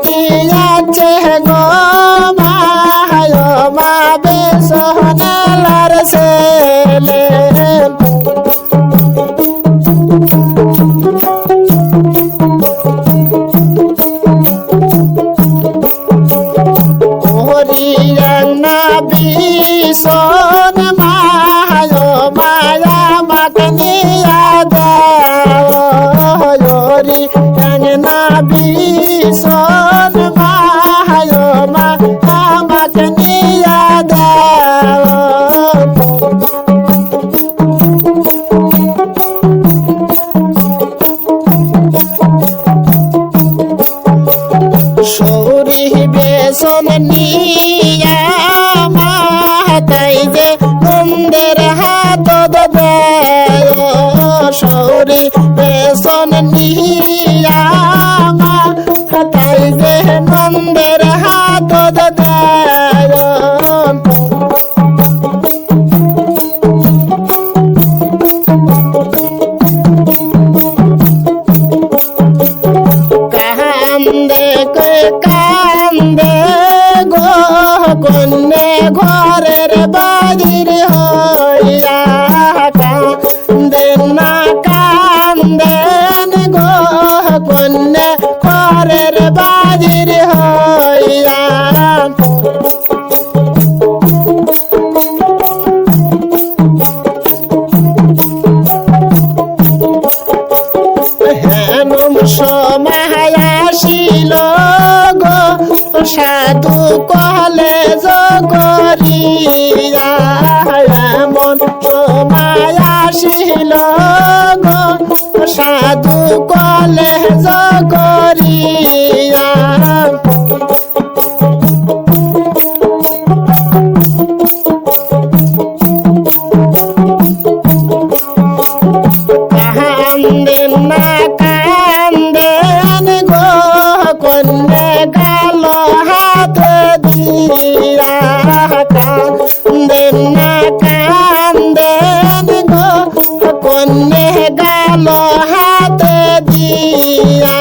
কি আছে গো মায় মা বেসনালার ছেলে ওরিয়ানা বিশন মায় মায়া মাকনিয়া দাও ওরিয়ানা বিশন মায় মা মাকনিয়া দাও সৌরি বেসন নিয়া মাতাই যে নন্দের হাত দেয় সৌরি বেসন নিয়া মাতাই যে নন্দের হাত দেয় কান্দে কান্দে গো কন্যে ঘরের বাড়ির হইয়া কান্দে না কান্দেন গো কন্যে ঘরের বাড়ির হইয়া হেনম সমায়াসিল গো সাধু কলেজ করিয়া এমন সমায়াসিল গো সাধু কলেজ করিয়া কান্দেন না কান্দেন গো কন্যে গাল হাত দিয়া কান্দেন না কান্দেন গো কন্যে গাল হাত দিয়া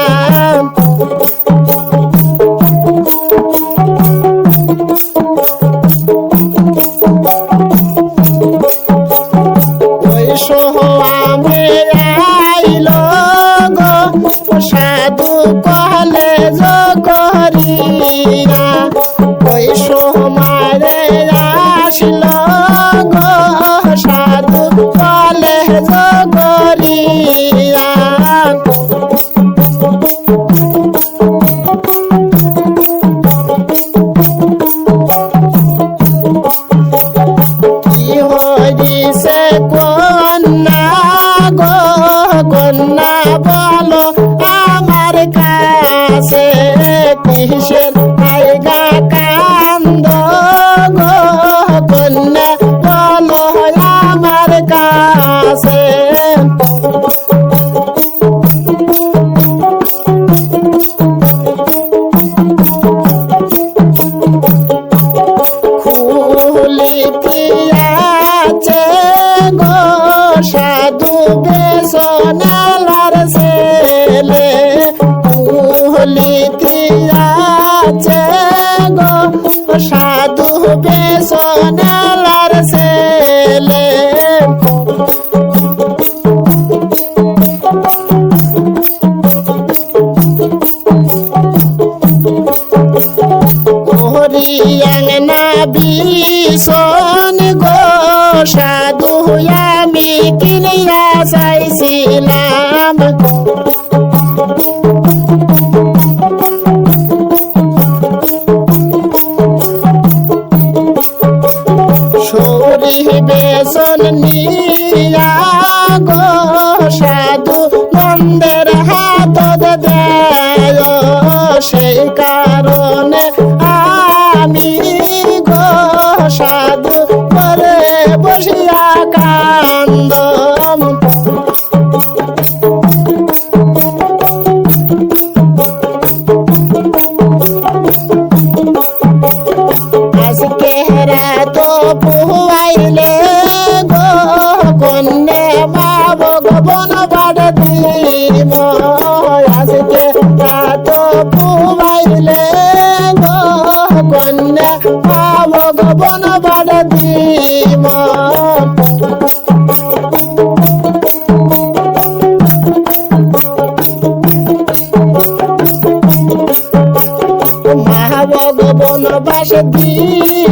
ওই সোহামে আইল গো সাধু কলেজ করিয়া ওই সোমারে আসিল গো সাধু কলেজ করিয়া কি হইছে কন্যা গো কন্যা বলো আমার কাছে কিসের আইগা কান্দ গো কন্যা বলো আমার কাছে খুলিতে গো সাধু বেসনালার ছেলে খুলিতে গো সাধু বেসনালার ছেলে ওরিয়ানা বিশন গো সাধু আমি কিনিয়া চাইছিলাম সৌরি বেসন নিয়া গো সাধু নন্দের হাত দেয় সেই কারণে আমি গো সাধু পরে বসিয়া কান্দম আজকে রাত পুয়াইলে গো কন্যা মা ভগবান বাড় দিব আজকে রাত পুয়াইলে ভালোবাসে দিই